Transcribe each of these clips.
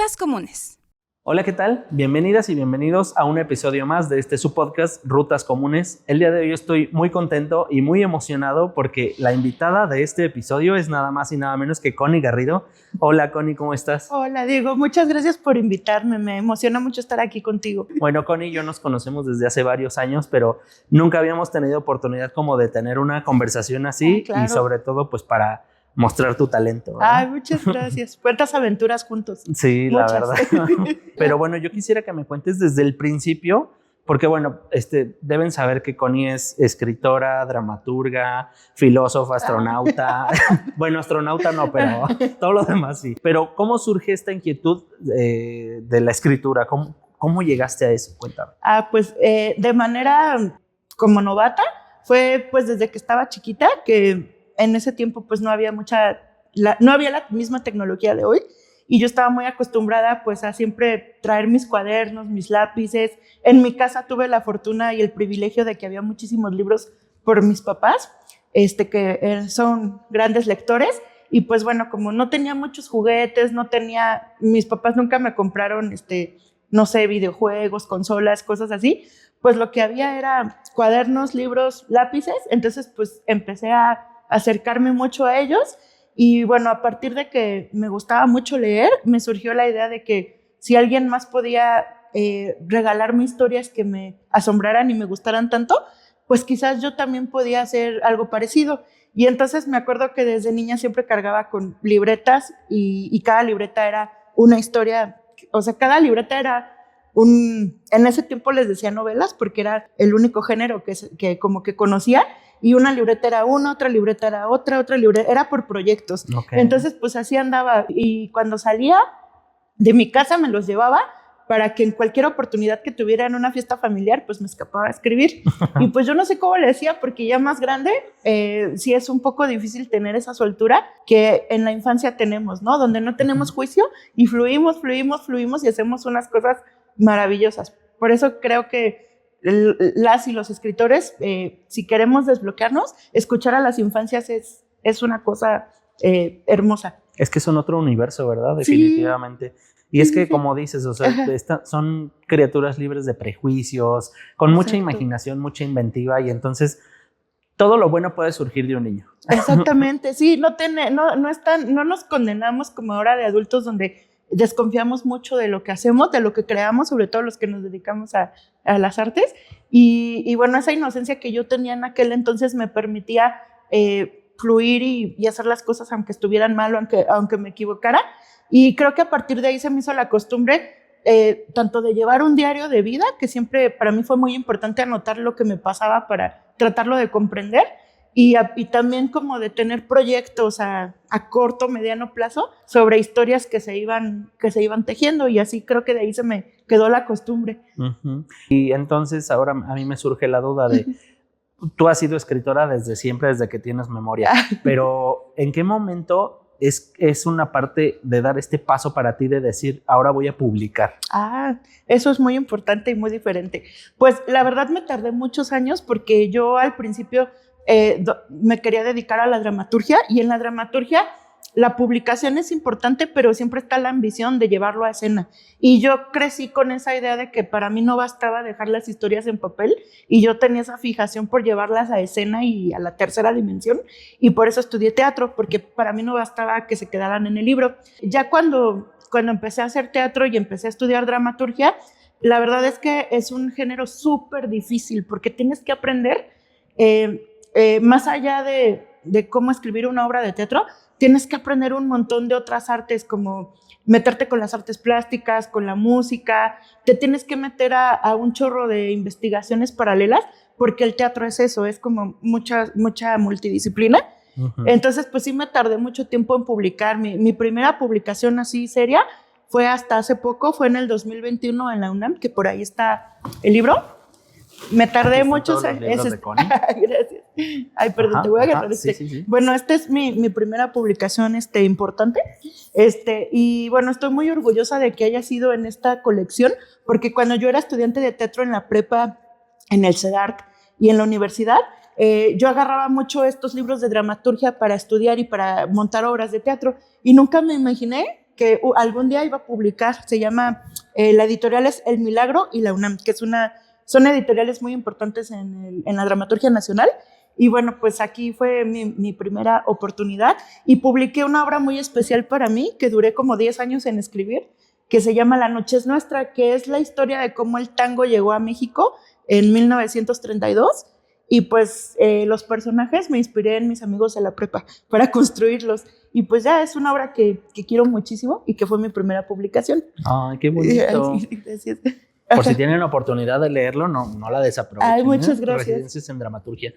Rutas Comunes. Hola, ¿qué tal? Bienvenidas y bienvenidos a un episodio más de su podcast Rutas Comunes. El día de hoy estoy muy contento y muy emocionado porque la invitada de este episodio es nada más y nada menos que Connie Garrido. Hola, Connie, ¿cómo estás? Hola, Diego, muchas gracias por invitarme, me emociona mucho estar aquí contigo. Bueno, Connie y yo nos conocemos desde hace varios años, pero nunca habíamos tenido oportunidad como de tener una conversación así claro. Y sobre todo pues para mostrar tu talento, ¿verdad? Ay, muchas gracias. ¿Cuántas aventuras juntos? Sí, muchas. La verdad. Pero bueno, yo quisiera que me cuentes desde el principio, porque bueno, deben saber que Connie es escritora, dramaturga, filósofa, astronauta. Bueno, astronauta no, pero todo lo demás sí. Pero ¿cómo surge esta inquietud de la escritura? ¿Cómo llegaste a eso? Cuéntame. Pues de manera como novata, fue pues desde que estaba chiquita, que en ese tiempo pues no había no había la misma tecnología de hoy y yo estaba muy acostumbrada pues a siempre traer mis cuadernos, mis lápices. En mi casa tuve la fortuna y el privilegio de que había muchísimos libros por mis papás, que son grandes lectores y pues bueno, como no tenía muchos juguetes, mis papás nunca me compraron no sé, videojuegos, consolas, cosas así, pues lo que había era cuadernos, libros, lápices. Entonces pues empecé a acercarme mucho a ellos y bueno, a partir de que me gustaba mucho leer, me surgió la idea de que si alguien más podía regalarme historias que me asombraran y me gustaran tanto, pues quizás yo también podía hacer algo parecido. Y entonces me acuerdo que desde niña siempre cargaba con libretas y cada libreta era una historia, o sea, cada libreta era en ese tiempo les decía novelas porque era el único género que como que conocía. Y una libreta era una, otra libreta era otra libreta, era por proyectos. Okay. Entonces, pues así andaba. Y cuando salía de mi casa me los llevaba para que en cualquier oportunidad que tuviera en una fiesta familiar, pues me escapaba a escribir. Y pues yo no sé cómo le decía, porque ya más grande, sí es un poco difícil tener esa soltura que en la infancia tenemos, ¿no? Donde no tenemos juicio y fluimos y hacemos unas cosas maravillosas. Por eso creo que las y los escritores, si queremos desbloquearnos, escuchar a las infancias es una cosa hermosa. Es que son otro universo, ¿verdad? Definitivamente. Sí. Y es que, como dices, o sea, son criaturas libres de prejuicios, con mucha imaginación, mucha inventiva, y entonces todo lo bueno puede surgir de un niño. Exactamente, sí, no nos condenamos como ahora de adultos donde desconfiamos mucho de lo que hacemos, de lo que creamos, sobre todo los que nos dedicamos a las artes. Y bueno, esa inocencia que yo tenía en aquel entonces me permitía fluir y hacer las cosas aunque estuvieran mal o aunque me equivocara. Y creo que a partir de ahí se me hizo la costumbre tanto de llevar un diario de vida, que siempre para mí fue muy importante anotar lo que me pasaba para tratarlo de comprender, y también como de tener proyectos a corto, mediano plazo sobre historias que se iban tejiendo, y así creo que de ahí se me quedó la costumbre. Uh-huh. Y entonces ahora a mí me surge la duda de, tú has sido escritora desde siempre, desde que tienes memoria, pero ¿en qué momento es una parte de dar este paso para ti de decir, ahora voy a publicar? Eso es muy importante y muy diferente. Pues la verdad me tardé muchos años porque yo al principio me quería dedicar a la dramaturgia, y en la dramaturgia la publicación es importante, pero siempre está la ambición de llevarlo a escena. Y yo crecí con esa idea de que para mí no bastaba dejar las historias en papel, y yo tenía esa fijación por llevarlas a escena y a la tercera dimensión, y por eso estudié teatro, porque para mí no bastaba que se quedaran en el libro. Ya cuando empecé a hacer teatro y empecé a estudiar dramaturgia, la verdad es que es un género súper difícil porque tienes que aprender más allá de cómo escribir una obra de teatro, tienes que aprender un montón de otras artes, como meterte con las artes plásticas, con la música, te tienes que meter a un chorro de investigaciones paralelas, porque el teatro es eso, es como mucha multidisciplina. Uh-huh. Entonces, pues sí me tardé mucho tiempo en publicar. Mi primera publicación así seria fue hasta hace poco, fue en el 2021 en la UNAM, que por ahí está el libro. Me tardé muchos años. Gracias. Ay, perdón, te voy a agarrar Sí. Bueno, esta es mi primera publicación importante. Y bueno, estoy muy orgullosa de que haya sido en esta colección, porque cuando yo era estudiante de teatro en la prepa, en el CEDART y en la universidad, yo agarraba mucho estos libros de dramaturgia para estudiar y para montar obras de teatro, y nunca me imaginé que algún día iba a publicar. Se llama, la editorial es El Milagro y la UNAM, que son editoriales muy importantes en la dramaturgia nacional. Y bueno, pues aquí fue mi primera oportunidad y publiqué una obra muy especial para mí, que duré como 10 años en escribir, que se llama La Noche es Nuestra, que es la historia de cómo el tango llegó a México en 1932. Y pues los personajes me inspiré en mis amigos de la prepa para construirlos. Y pues ya es una obra que quiero muchísimo y que fue mi primera publicación. Ay, qué bonito. Gracias. Por si tienen la oportunidad de leerlo, no la desaprovechen. Ay, muchas gracias. Residencias en Dramaturgia.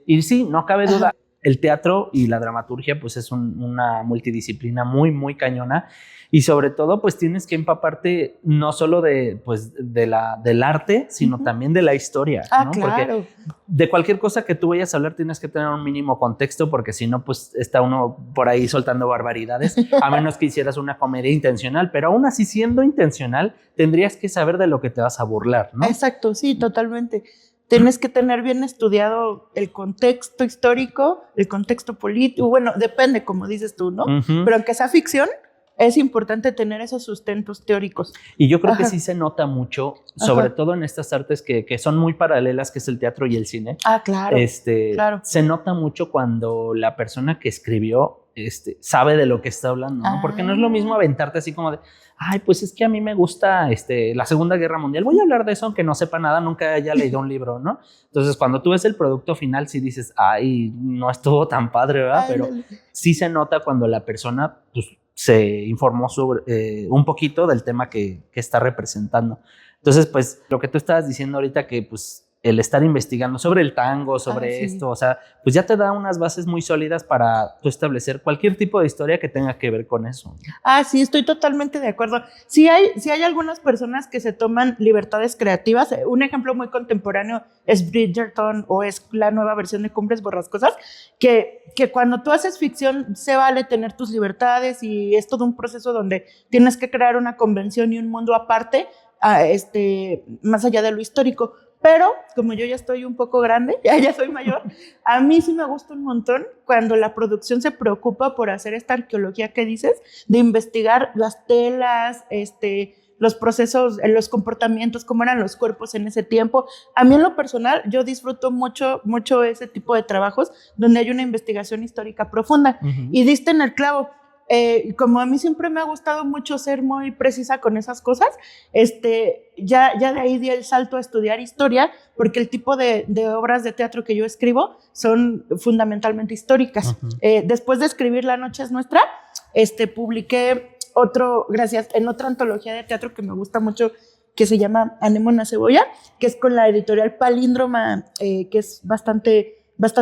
Y sí, no cabe duda, el teatro y la dramaturgia pues es una multidisciplina muy, muy cañona. Y sobre todo, pues tienes que empaparte no solo del arte, sino también de la historia, ¿no? Claro. Porque de cualquier cosa que tú vayas a hablar tienes que tener un mínimo contexto, porque si no, pues está uno por ahí soltando barbaridades, a menos que hicieras una comedia intencional, pero aún así siendo intencional, tendrías que saber de lo que te vas a burlar, ¿no? Exacto, sí, totalmente. Tienes que tener bien estudiado el contexto histórico, el contexto político, bueno, depende, como dices tú, ¿no? Pero aunque sea ficción, es importante tener esos sustentos teóricos. Y yo creo que sí se nota mucho, sobre todo en estas artes que son muy paralelas, que es el teatro y el cine. Claro. Claro. Se nota mucho cuando la persona que escribió sabe de lo que está hablando, ¿no? Porque no es lo mismo aventarte así como de, ay, pues es que a mí me gusta la Segunda Guerra Mundial, voy a hablar de eso aunque no sepa nada, nunca haya leído un libro, ¿no? Entonces, cuando tú ves el producto final, sí dices, ay, no estuvo tan padre, ¿verdad? Pero sí se nota cuando la persona, pues, se informó sobre un poquito del tema que está representando. Entonces, pues, lo que tú estabas diciendo ahorita, que pues el estar investigando sobre el tango, sobre esto, o sea, pues ya te da unas bases muy sólidas para tú establecer cualquier tipo de historia que tenga que ver con eso. Sí, estoy totalmente de acuerdo. Sí hay algunas personas que se toman libertades creativas. Un ejemplo muy contemporáneo es Bridgerton, o es la nueva versión de Cumbres Borrascosas, que cuando tú haces ficción se vale tener tus libertades, y es todo un proceso donde tienes que crear una convención y un mundo aparte, más allá de lo histórico. Pero como yo ya estoy un poco grande, ya soy mayor, a mí sí me gusta un montón cuando la producción se preocupa por hacer esta arqueología que dices, de investigar las telas, los procesos, los comportamientos, cómo eran los cuerpos en ese tiempo. A mí en lo personal, yo disfruto mucho, mucho ese tipo de trabajos donde hay una investigación histórica profunda. Y diste en el clavo. Como a mí siempre me ha gustado mucho ser muy precisa con esas cosas, ya de ahí di el salto a estudiar historia, porque el tipo de obras de teatro que yo escribo son fundamentalmente históricas. Después de escribir La Noche es Nuestra, publiqué en otra antología de teatro que me gusta mucho, que se llama Anémona Cebolla, que es con la editorial Palíndroma, que es bastante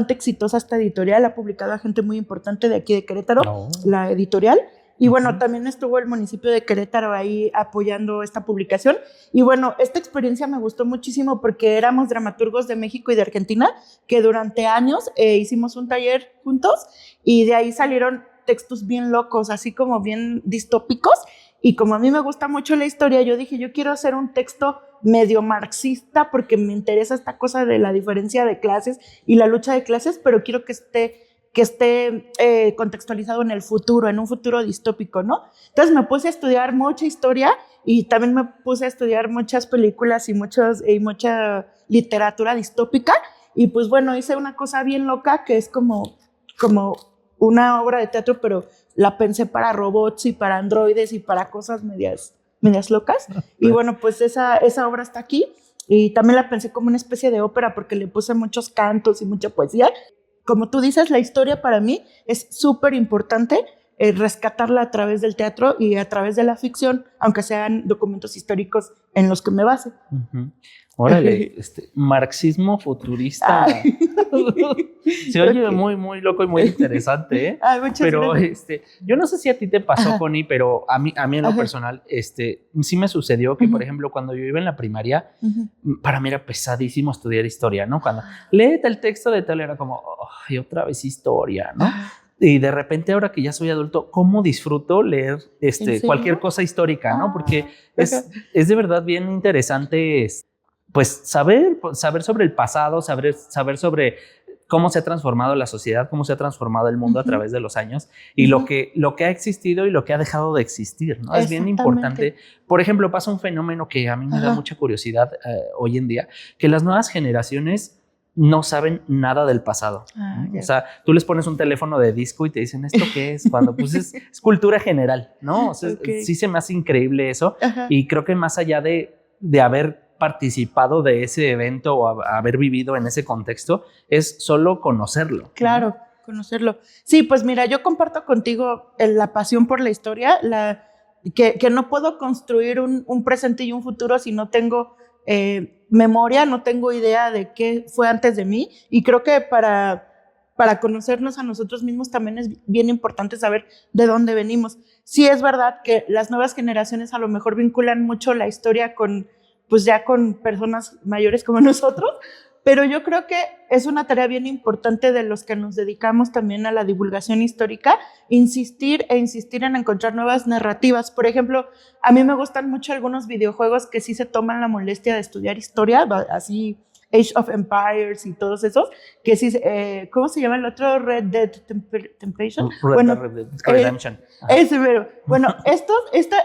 exitosa esta editorial. Ha publicado a gente muy importante de aquí de Querétaro, la editorial. Y bueno, también estuvo el municipio de Querétaro ahí apoyando esta publicación. Y bueno, esta experiencia me gustó muchísimo porque éramos dramaturgos de México y de Argentina que durante años hicimos un taller juntos, y de ahí salieron textos bien locos, así como bien distópicos. Y como a mí me gusta mucho la historia, yo dije, yo quiero hacer un texto medio marxista porque me interesa esta cosa de la diferencia de clases y la lucha de clases, pero quiero que esté contextualizado en el futuro, en un futuro distópico, ¿no? Entonces me puse a estudiar mucha historia, y también me puse a estudiar muchas películas y mucha literatura distópica, y pues bueno, hice una cosa bien loca que es como una obra de teatro, pero la pensé para robots y para androides y para cosas medias locas. Y bueno, pues esa obra está aquí, y también la pensé como una especie de ópera porque le puse muchos cantos y mucha poesía. Como tú dices, la historia para mí es súper importante, rescatarla a través del teatro y a través de la ficción, aunque sean documentos históricos en los que me base. Órale, marxismo futurista. Se oye muy, muy loco y muy interesante, ¿eh? Pero gracias. Yo no sé si a ti te pasó, Connie, pero a mí en lo personal, sí me sucedió que, por ejemplo, cuando yo iba en la primaria, para mí era pesadísimo estudiar historia, ¿no? Cuando léete el texto de tal, era como, ay, otra vez historia, ¿no? Y de repente, ahora que ya soy adulto, ¿cómo disfruto leer cualquier cosa histórica, ¿no? Porque es de verdad bien interesante, pues saber sobre el pasado, saber sobre cómo se ha transformado la sociedad, cómo se ha transformado el mundo a través de los años y lo que ha existido y lo que ha dejado de existir, ¿no? Es bien importante. Por ejemplo, pasa un fenómeno que a mí me da mucha curiosidad hoy en día, que las nuevas generaciones no saben nada del pasado. O sea, tú les pones un teléfono de disco y te dicen, ¿esto qué es? Cuando pues es cultura general, ¿no? O sea, sí se me hace increíble eso. Y creo que más allá de haber participado de ese evento o haber vivido en ese contexto, es solo conocerlo. Claro, conocerlo. Sí, pues mira, yo comparto contigo la pasión por la historia, que no puedo construir un presente y un futuro si no tengo memoria, no tengo idea de qué fue antes de mí, y creo que para conocernos a nosotros mismos también es bien importante saber de dónde venimos. Sí es verdad que las nuevas generaciones a lo mejor vinculan mucho la historia con personas mayores como nosotros, pero yo creo que es una tarea bien importante de los que nos dedicamos también a la divulgación histórica, insistir en encontrar nuevas narrativas. Por ejemplo, a mí me gustan mucho algunos videojuegos que sí se toman la molestia de estudiar historia, así Age of Empires y todos esos, que sí, ¿cómo se llama el otro? Red Dead Temptation. Red Dead Redemption. Ese, pero bueno,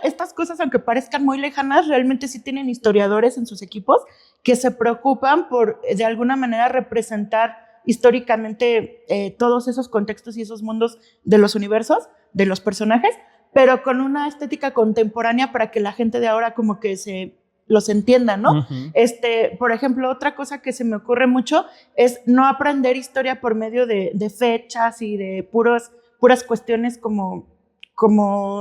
estas cosas, aunque parezcan muy lejanas, realmente sí tienen historiadores en sus equipos que se preocupan por, de alguna manera, representar históricamente todos esos contextos y esos mundos de los universos, de los personajes, pero con una estética contemporánea para que la gente de ahora como que los entienda, ¿no? Por ejemplo, otra cosa que se me ocurre mucho es no aprender historia por medio de fechas y de puras cuestiones como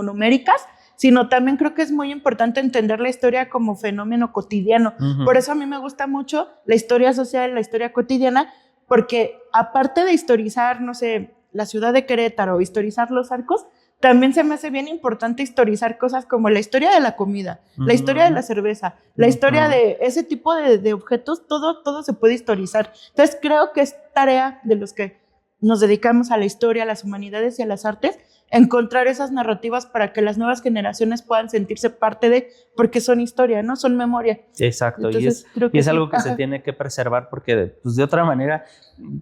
numéricas, sino también creo que es muy importante entender la historia como fenómeno cotidiano. Por eso a mí me gusta mucho la historia social, la historia cotidiana, porque aparte de historizar, no sé, la ciudad de Querétaro, historizar los arcos, también se me hace bien importante historizar cosas como la historia de la comida, la historia de la cerveza, la historia de ese tipo de objetos, todo se puede historizar. Entonces creo que es tarea de los que nos dedicamos a la historia, a las humanidades y a las artes, encontrar esas narrativas para que las nuevas generaciones puedan sentirse parte de, porque son historia, ¿no? Son memoria. Exacto. Entonces, y es algo que se tiene que preservar porque pues, de otra manera,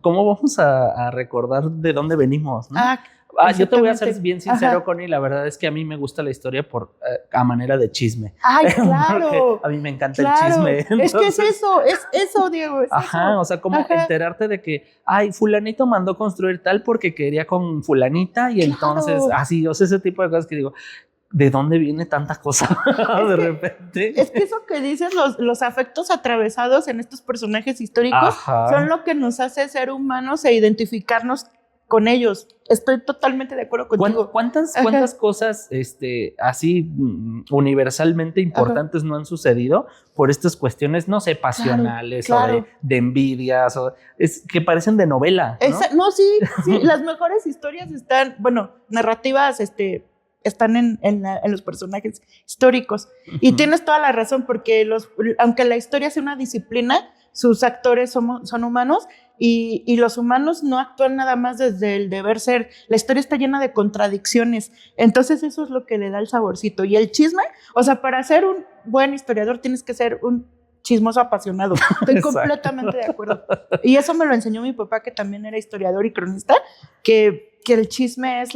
¿cómo vamos a recordar de dónde venimos, ¿no? Yo te voy a ser bien sincero, Connie, la verdad es que a mí me gusta la historia a manera de chisme. ¡Ay, claro! A mí me encanta el chisme. Entonces, es que es eso, Diego. O sea, como enterarte de que, fulanito mandó construir tal porque quería con fulanita y entonces, así, o sea, ese tipo de cosas que digo, ¿de dónde viene tanta cosa de repente? Es que eso que dices, los afectos atravesados en estos personajes históricos son lo que nos hace ser humanos e identificarnos con ellos. Estoy totalmente de acuerdo contigo. ¿Cuántas cosas así universalmente importantes no han sucedido por estas cuestiones, no sé, pasionales o de envidias, que parecen de novela, ¿no? Sí, las mejores historias están, narrativas, están en los personajes históricos. Y tienes toda la razón, porque aunque la historia sea una disciplina, sus actores son humanos y los humanos no actúan nada más desde el deber ser. La historia está llena de contradicciones. Entonces eso es lo que le da el saborcito. Y el chisme, o sea, para ser un buen historiador tienes que ser un chismoso apasionado. Estoy completamente de acuerdo. Y eso me lo enseñó mi papá, que también era historiador y cronista, que el chisme es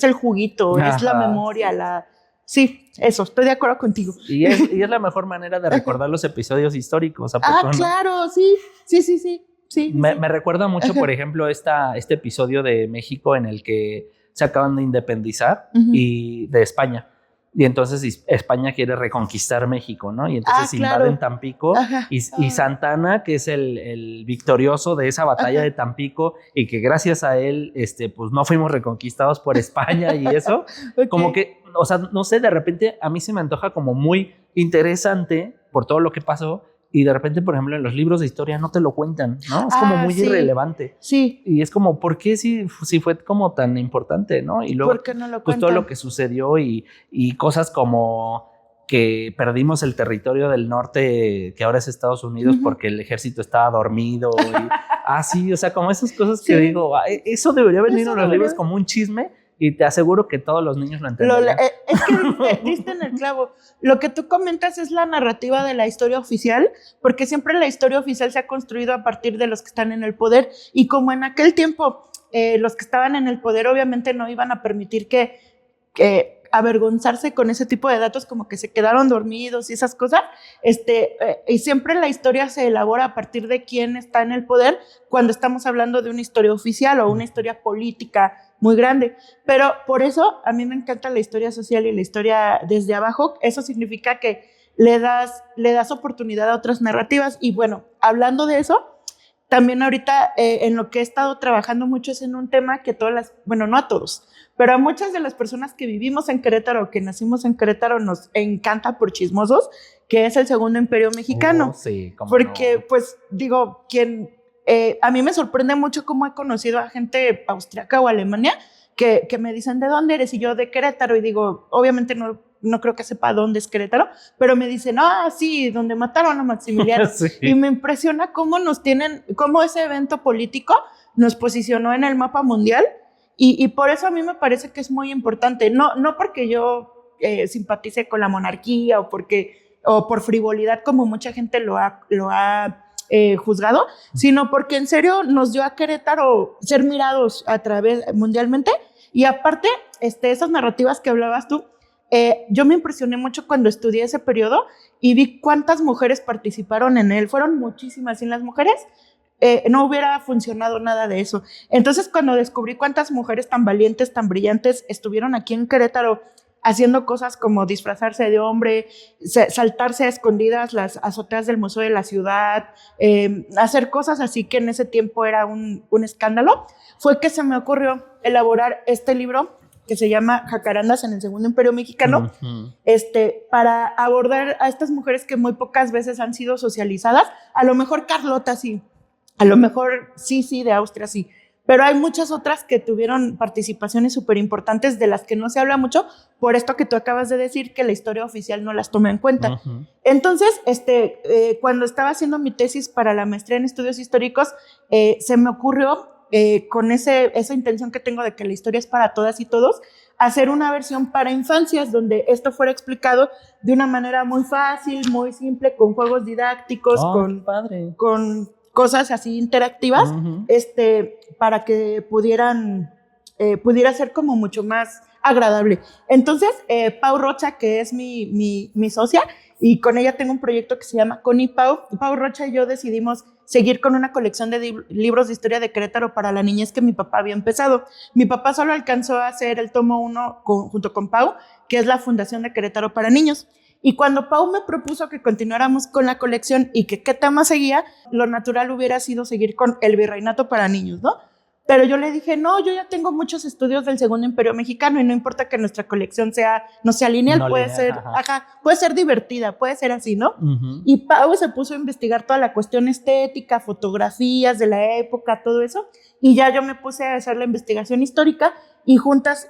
el juguito, es la memoria, Sí, eso, estoy de acuerdo contigo. Y es la mejor manera de recordar los episodios históricos. Claro, sí. Me recuerda mucho, por ejemplo, este episodio de México en el que se acaban de independizar y de España. Y entonces España quiere reconquistar México, ¿no? Y entonces invaden Tampico y Santana, que es el victorioso de esa batalla de Tampico y que gracias a él, pues no fuimos reconquistados por España y eso, como que, o sea, no sé, de repente a mí se me antoja como muy interesante por todo lo que pasó. Y de repente, por ejemplo, en los libros de historia no te lo cuentan, ¿no? Es como muy irrelevante. Sí. Y es como, ¿por qué si fue como tan importante, no? Y luego, ¿por qué no lo pues todo lo que sucedió y cosas como que perdimos el territorio del norte, que ahora es Estados Unidos, porque el ejército estaba dormido. Y, o sea, como esas cosas que digo, eso debería venir en los libros como un chisme y te aseguro que todos los niños lo entenderían. Es que diste en el clavo. Lo que tú comentas es la narrativa de la historia oficial, porque siempre la historia oficial se ha construido a partir de los que están en el poder, y como en aquel tiempo los que estaban en el poder obviamente no iban a permitir que avergonzarse con ese tipo de datos, como que se quedaron dormidos y esas cosas, y siempre la historia se elabora a partir de quién está en el poder cuando estamos hablando de una historia oficial o una historia política muy grande. Pero por eso a mí me encanta la historia social y la historia desde abajo. Eso significa que le das oportunidad a otras narrativas. Y bueno, hablando de eso, también ahorita en lo que he estado trabajando mucho es en un tema que no a todos, pero a muchas de las personas que vivimos en Querétaro, que nacimos en Querétaro, nos encanta por chismosos, que es el Segundo Imperio Mexicano. Sí, cómo porque, no. pues, digo, a mí me sorprende mucho cómo he conocido a gente austriaca o alemania que me dicen, ¿de dónde eres? Y yo, de Querétaro, y digo, obviamente no creo que sepa dónde es Querétaro, pero me dicen, sí, donde mataron a Maximiliano. Sí. Y me impresiona cómo cómo ese evento político nos posicionó en el mapa mundial, y por eso a mí me parece que es muy importante, no porque yo simpatice con la monarquía o por frivolidad, como mucha gente lo ha juzgado, sino porque en serio nos dio a Querétaro ser mirados mundialmente. Y aparte, esas narrativas que hablabas tú, yo me impresioné mucho cuando estudié ese periodo y vi cuántas mujeres participaron en él. Fueron muchísimas. Sin las mujeres no hubiera funcionado nada de eso. Entonces, cuando descubrí cuántas mujeres tan valientes, tan brillantes estuvieron aquí en Querétaro haciendo cosas como disfrazarse de hombre, saltarse a escondidas las azoteas del Museo de la Ciudad, hacer cosas así que en ese tiempo era un escándalo, fue que se me ocurrió elaborar este libro que se llama Jacarandas en el Segundo Imperio Mexicano, para abordar a estas mujeres que muy pocas veces han sido socializadas. A lo mejor Carlota sí, a lo mejor sí, de Austria sí, pero hay muchas otras que tuvieron participaciones súper importantes de las que no se habla mucho, por esto que tú acabas de decir, que la historia oficial no las toma en cuenta. Entonces, cuando estaba haciendo mi tesis para la maestría en estudios históricos, se me ocurrió, con esa intención que tengo de que la historia es para todas y todos, hacer una versión para infancias donde esto fuera explicado de una manera muy fácil, muy simple, con juegos didácticos, con cosas así interactivas, para que pudiera ser como mucho más agradable. Entonces, Pau Rocha, que es mi socia, y con ella tengo un proyecto que se llama Connie Pau. Pau Rocha y yo decidimos seguir con una colección de libros de historia de Querétaro para la niñez que mi papá había empezado. Mi papá solo alcanzó a hacer el tomo 1 junto con Pau, que es la Fundación de Querétaro para Niños. Y cuando Pau me propuso que continuáramos con la colección y que qué tema seguía, lo natural hubiera sido seguir con el virreinato para niños, ¿no? Pero yo le dije, no, yo ya tengo muchos estudios del Segundo Imperio Mexicano y no importa que nuestra colección no sea lineal, puede ser divertida, puede ser así, ¿no? Y Pau se puso a investigar toda la cuestión estética, fotografías de la época, todo eso, y ya yo me puse a hacer la investigación histórica y juntas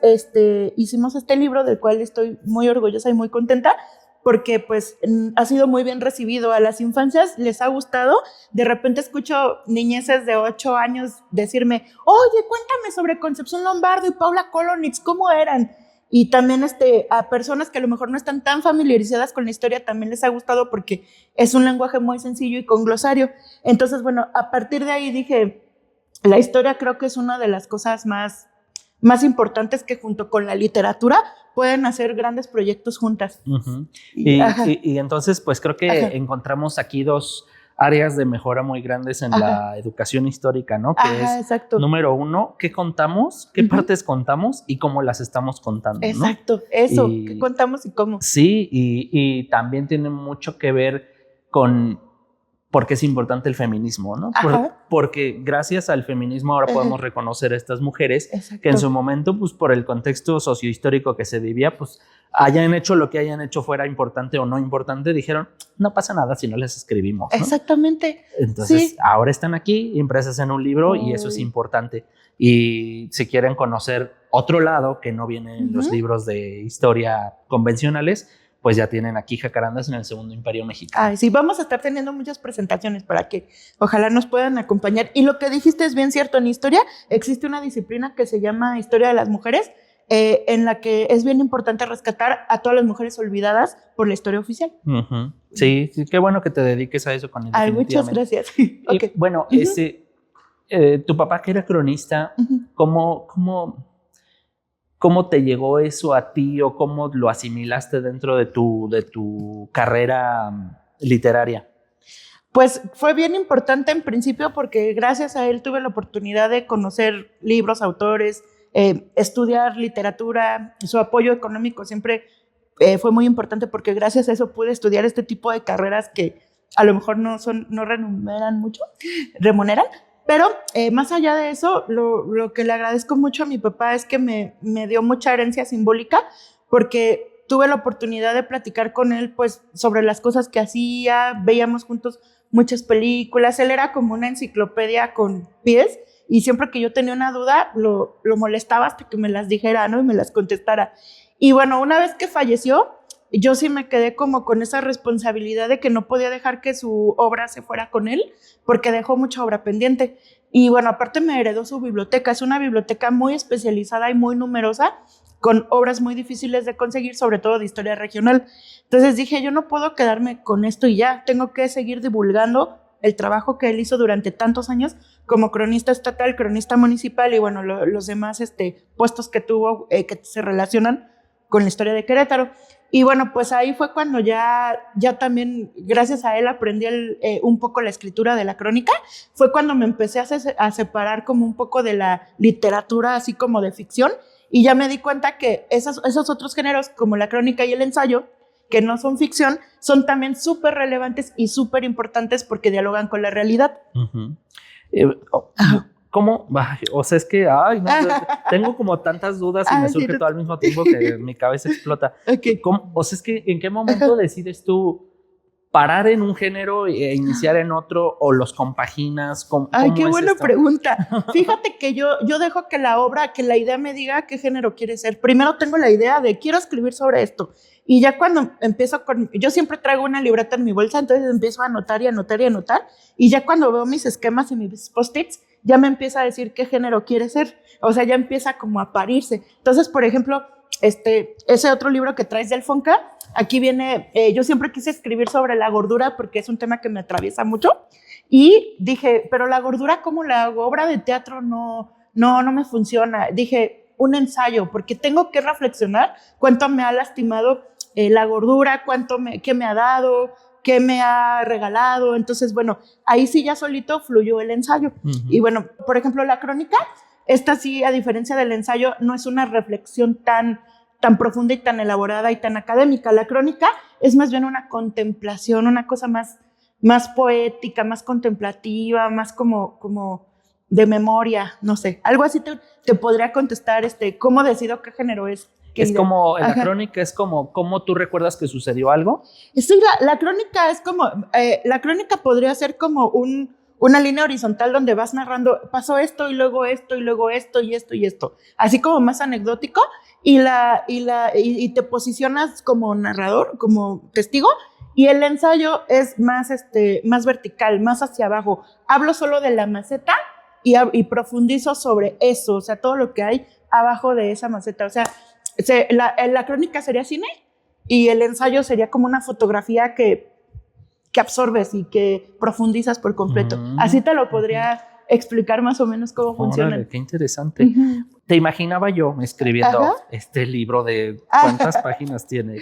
hicimos este libro del cual estoy muy orgullosa y muy contenta, porque pues ha sido muy bien recibido. A las infancias les ha gustado. De repente escucho niñeces de 8 años decirme, oye, cuéntame sobre Concepción Lombardo y Paula Kolonitz, ¿cómo eran? Y también a personas que a lo mejor no están tan familiarizadas con la historia también les ha gustado porque es un lenguaje muy sencillo y con glosario. Entonces, bueno, a partir de ahí dije, la historia creo que es una de las cosas más importantes que junto con la literatura pueden hacer grandes proyectos juntas. Y entonces, pues creo que encontramos aquí dos áreas de mejora muy grandes en la educación histórica, ¿no? Que es, exacto. Número 1, ¿qué contamos? ¿Qué partes contamos? Y cómo las estamos contando, ¿no? Exacto, eso, ¿qué contamos y cómo? Sí, y también tiene mucho que ver con por qué es importante el feminismo, ¿no? Porque gracias al feminismo ahora podemos reconocer a estas mujeres que en su momento, pues por el contexto sociohistórico que se vivía, pues hayan hecho lo que hayan hecho, fuera importante o no importante, dijeron, no pasa nada si no les escribimos, ¿no? Exactamente. Entonces, ahora están aquí impresas en un libro y eso es importante. Y si quieren conocer otro lado que no viene en los libros de historia convencionales, pues ya tienen aquí Jacarandas en el Segundo Imperio Mexicano. Sí, vamos a estar teniendo muchas presentaciones para que ojalá nos puedan acompañar. Y lo que dijiste es bien cierto, en historia existe una disciplina que se llama Historia de las Mujeres, en la que es bien importante rescatar a todas las mujeres olvidadas por la historia oficial. Uh-huh. Sí, sí, qué bueno que te dediques a eso, Connie. Ay, muchas gracias. Okay. Bueno, tu papá que era cronista, ¿cómo te llegó eso a ti o cómo lo asimilaste dentro de tu carrera literaria? Pues fue bien importante en principio porque gracias a él tuve la oportunidad de conocer libros, autores, estudiar literatura. Su apoyo económico siempre fue muy importante porque gracias a eso pude estudiar este tipo de carreras que a lo mejor no remuneran mucho, pero más allá de eso, lo que le agradezco mucho a mi papá es que me dio mucha herencia simbólica porque tuve la oportunidad de platicar con él pues sobre las cosas que hacía, veíamos juntos muchas películas, él era como una enciclopedia con pies y siempre que yo tenía una duda lo molestaba hasta que me las dijera, ¿no? Y me las contestara. Y bueno, una vez que falleció, yo sí me quedé como con esa responsabilidad de que no podía dejar que su obra se fuera con él, porque dejó mucha obra pendiente. Y bueno, aparte me heredó su biblioteca, es una biblioteca muy especializada y muy numerosa, con obras muy difíciles de conseguir, sobre todo de historia regional. Entonces dije, yo no puedo quedarme con esto y ya, tengo que seguir divulgando el trabajo que él hizo durante tantos años como cronista estatal, cronista municipal y bueno, los demás puestos que tuvo que se relacionan con la historia de Querétaro. Y bueno, pues ahí fue cuando ya también, gracias a él, aprendí un poco la escritura de la crónica. Fue cuando me empecé a separar como un poco de la literatura, así como de ficción, y ya me di cuenta que esos otros géneros, como la crónica y el ensayo, que no son ficción, son también súper relevantes y súper importantes porque dialogan con la realidad. Uh-huh. ¿Cómo? O sea, es que tengo como tantas dudas y me surge todo al mismo tiempo que mi cabeza explota. Okay. O sea, es que ¿en qué momento decides tú parar en un género e iniciar en otro o los compaginas? Ay, qué buena pregunta. Fíjate que yo dejo que la idea me diga qué género quiere ser. Primero tengo la idea de quiero escribir sobre esto. Y ya cuando empiezo yo siempre traigo una libreta en mi bolsa, entonces empiezo a anotar y anotar y anotar. Y ya cuando veo mis esquemas y mis post-its, ya me empieza a decir qué género quiere ser. O sea, ya empieza como a parirse. Entonces, por ejemplo, ese otro libro que traes del Fonca, aquí viene, yo siempre quise escribir sobre la gordura porque es un tema que me atraviesa mucho. Y dije, pero la gordura, ¿cómo la hago? Obra de teatro no me funciona. Dije, un ensayo, porque tengo que reflexionar cuánto me ha lastimado la gordura, qué me ha dado, qué me ha regalado. Entonces, bueno, ahí sí ya solito fluyó el ensayo. Uh-huh. Y bueno, por ejemplo, la crónica, esta sí, a diferencia del ensayo, no es una reflexión tan profunda y tan elaborada y tan académica. La crónica es más bien una contemplación, una cosa más poética, más contemplativa, más como de memoria, no sé. Algo así te podría contestar, ¿cómo decido qué género es? Es como, la crónica es como, ¿cómo tú recuerdas que sucedió algo? Sí, la crónica es como, la crónica podría ser como una línea horizontal donde vas narrando, pasó esto y luego esto y luego esto y esto y esto. Así como más anecdótico y te posicionas como narrador, como testigo. Y el ensayo es más vertical, más hacia abajo. Hablo solo de la maceta y profundizo sobre eso, o sea, todo lo que hay abajo de esa maceta. O sea, la crónica sería cine y el ensayo sería como una fotografía que absorbes y que profundizas por completo. Así te lo podría explicar más o menos cómo funciona. Qué interesante. Uh-huh. Te imaginaba yo escribiendo este libro de ¿cuántas páginas tiene?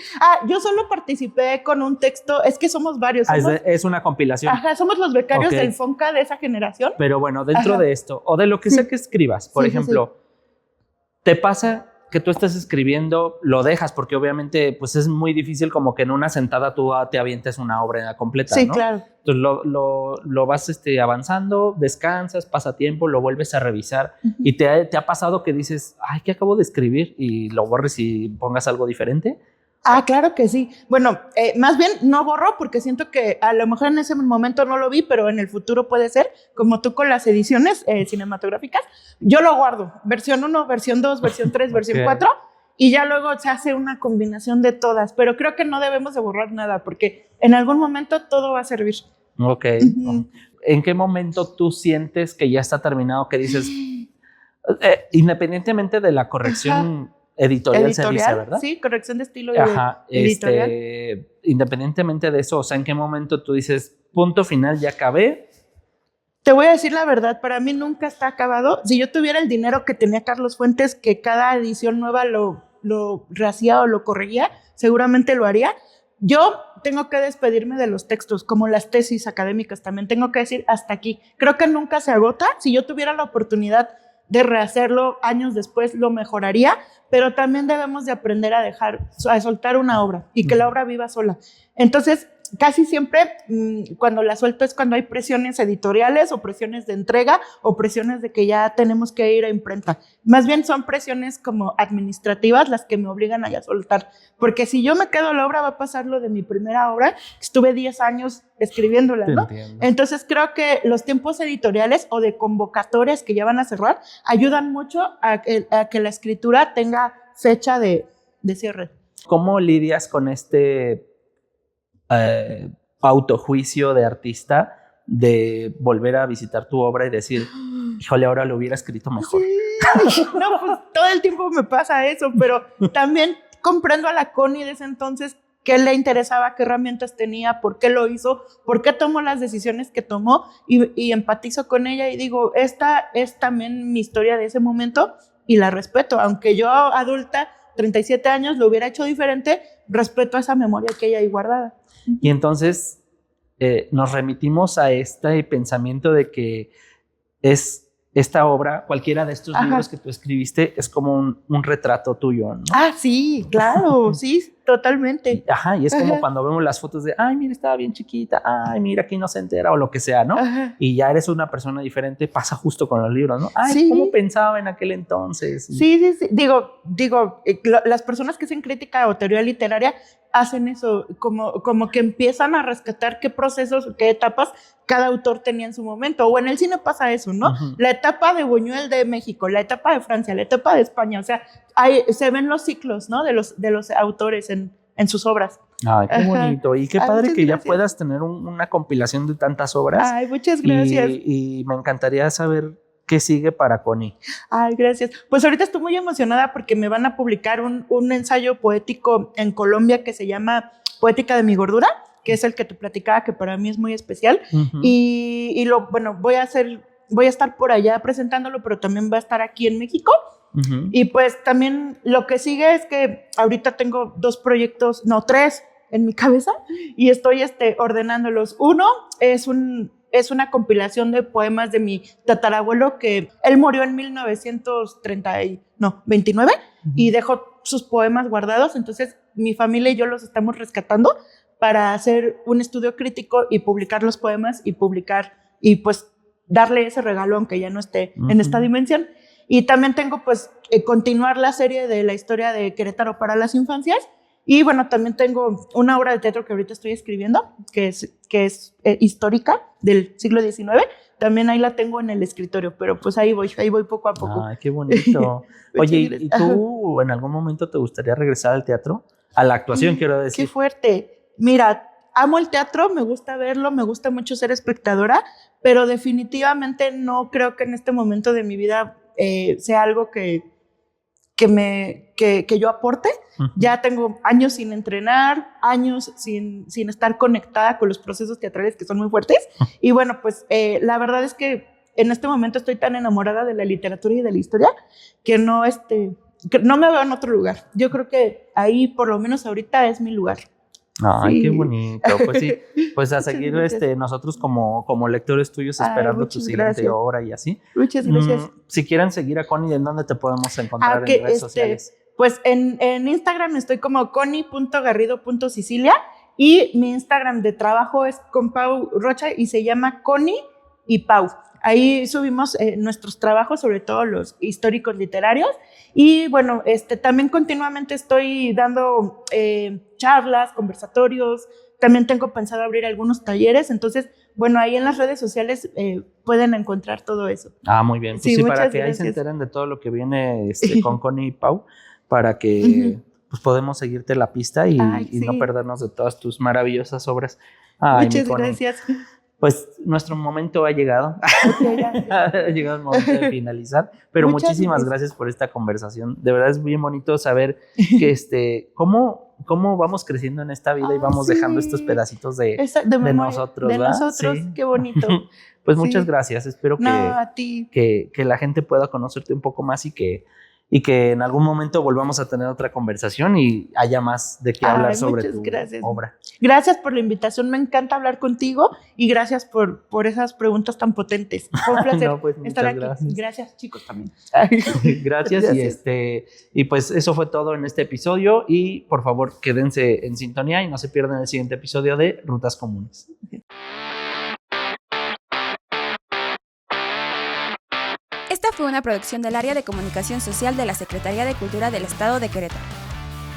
Yo solo participé con un texto, es que somos varios. Es una compilación. Somos los becarios del Fonca de esa generación. Pero bueno, dentro de esto, o de lo que sea que escribas, por ejemplo, ¿te pasa que tú estás escribiendo, lo dejas? Porque obviamente pues es muy difícil como que en una sentada tú te avientes una obra completa, sí, ¿no? Claro. Entonces lo vas avanzando, descansas, pasa tiempo, lo vuelves a revisar. Uh-huh. ¿Y te ha pasado que dices, ay, ¿qué acabo de escribir? Y lo borres y pongas algo diferente? Claro que sí. Bueno, más bien no borro porque siento que a lo mejor en ese momento no lo vi, pero en el futuro puede ser, como tú con las ediciones cinematográficas. Yo lo guardo, versión 1, versión 2, versión 3, versión 4, y ya luego se hace una combinación de todas. Pero creo que no debemos de borrar nada porque en algún momento todo va a servir. Ok. Uh-huh. ¿En qué momento tú sientes que ya está terminado, que dices, independientemente de la corrección editorial se dice, ¿verdad? Sí, corrección de estilo Ajá, editorial. Independientemente de eso, o sea, ¿en qué momento tú dices, punto final, ya acabé? Te voy a decir la verdad, para mí nunca está acabado. Si yo tuviera el dinero que tenía Carlos Fuentes, que cada edición nueva lo rehacía o lo corregía, seguramente lo haría. Yo tengo que despedirme de los textos, como las tesis académicas también. Tengo que decir hasta aquí. Creo que nunca se agota. Si yo tuviera la oportunidad de rehacerlo años después, lo mejoraría, pero también debemos de aprender a soltar una obra y que la obra viva sola. Entonces, casi siempre cuando la suelto es cuando hay presiones editoriales o presiones de entrega o presiones de que ya tenemos que ir a imprenta. Más bien son presiones como administrativas las que me obligan a ya soltar. Porque si yo me quedo la obra, va a pasar lo de mi primera obra. Estuve 10 años escribiéndola, ¿no? Entonces creo que los tiempos editoriales o de convocatorias que ya van a cerrar ayudan mucho a que la escritura tenga fecha de cierre. ¿Cómo lidias con autojuicio de artista de volver a visitar tu obra y decir, híjole, ahora lo hubiera escrito mejor? Sí. No, pues todo el tiempo me pasa eso, pero también comprendo a la Connie de ese entonces qué le interesaba, qué herramientas tenía, por qué lo hizo, por qué tomó las decisiones que tomó y empatizo con ella y digo, esta es también mi historia de ese momento y la respeto, aunque yo adulta, 37 años, lo hubiera hecho diferente, respeto a esa memoria que hay ahí guardada. Y entonces nos remitimos a este pensamiento de que esta obra, cualquiera de estos libros que tú escribiste, es como un retrato tuyo, ¿no? Ah, sí, claro, sí, totalmente. Y es como cuando vemos las fotos de, ay, mira, estaba bien chiquita, ay, mira, qué inocente era, o lo que sea, ¿no? Y ya eres una persona diferente, pasa justo con los libros, ¿no? Ay, sí. ¿Cómo pensaba en aquel entonces? Sí. Digo, las personas que hacen crítica o teoría literaria hacen eso, como que empiezan a rescatar qué procesos, qué etapas cada autor tenía en su momento. O en el cine pasa eso, ¿no? La etapa de Buñuel de México, la etapa de Francia, la etapa de España, o sea, se ven los ciclos, ¿no? De los autores en sus obras. Ay, qué bonito. Y qué padre que ya puedas tener una compilación de tantas obras. Ay, muchas gracias. Y me encantaría saber qué sigue para Connie. Ay, gracias. Pues ahorita estoy muy emocionada porque me van a publicar un ensayo poético en Colombia que se llama Poética de mi gordura, que es el que te platicaba, que para mí es muy especial. Y voy a estar por allá presentándolo, pero también va a estar aquí en México. Y pues también lo que sigue es que ahorita tengo 3 en mi cabeza y estoy ordenándolos. Uno es una compilación de poemas de mi tatarabuelo, que él murió en 1929 y dejó sus poemas guardados. Entonces mi familia y yo los estamos rescatando para hacer un estudio crítico y publicar los poemas y pues darle ese regalo aunque ya no esté en esta dimensión. Y también tengo pues continuar la serie de la historia de Querétaro para las infancias. Y bueno, también tengo una obra de teatro que ahorita estoy escribiendo, que es histórica del siglo XIX. También ahí la tengo en el escritorio, pero pues ahí voy poco a poco. Ay, qué bonito. Oye, ¿y tú en algún momento te gustaría regresar al teatro? A la actuación, quiero decir. Qué fuerte. Mira, amo el teatro, me gusta verlo, me gusta mucho ser espectadora, pero definitivamente no creo que en este momento de mi vida sea algo que yo aporte. Ya tengo años sin entrenar, años sin estar conectada con los procesos teatrales que son muy fuertes. Y bueno, pues la verdad es que en este momento estoy tan enamorada de la literatura y de la historia que no me veo en otro lugar. Yo creo que ahí, por lo menos ahorita, es mi lugar. Ay, sí. Qué bonito. Pues sí, pues a seguir nosotros como lectores tuyos esperando tu siguiente obra y así. Muchas gracias. Si quieren seguir a Connie, ¿en dónde te podemos encontrar en redes sociales? Pues en Instagram estoy como connie.garrido.sicilia y mi Instagram de trabajo es con Pau Rocha y se llama Connie y Pau. Ahí subimos nuestros trabajos, sobre todo los históricos literarios. Y bueno, también continuamente estoy dando charlas, conversatorios. También tengo pensado abrir algunos talleres. Entonces, bueno, ahí en las redes sociales pueden encontrar todo eso. Ah, muy bien. Pues sí, para que ahí se enteren de todo lo que viene con Connie y Pau, para que pues podemos seguirte la pista y no perdernos de todas tus maravillosas obras. Ay, muchas gracias. pues nuestro momento ha llegado. Okay, Ha llegado el momento de finalizar, pero muchísimas gracias por esta conversación. De verdad es bien bonito saber que cómo vamos creciendo en esta vida y vamos dejando estos pedacitos de nosotros. De ¿verdad? nosotros, sí. Qué bonito. Pues muchas gracias. Espero a ti. que la gente pueda conocerte un poco más y que en algún momento volvamos a tener otra conversación y haya más de qué hablar sobre tu obra. Gracias por la invitación, me encanta hablar contigo y gracias por esas preguntas tan potentes. Fue un placer estar aquí. Gracias, chicos, también. Gracias. Y pues eso fue todo en este episodio y por favor quédense en sintonía y no se pierdan el siguiente episodio de Rutas Comunes. Esta fue una producción del Área de Comunicación Social de la Secretaría de Cultura del Estado de Querétaro.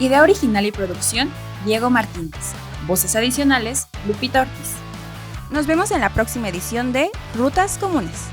Idea original y producción, Diego Martínez. Voces adicionales, Lupita Ortiz. Nos vemos en la próxima edición de Rutas Comunes.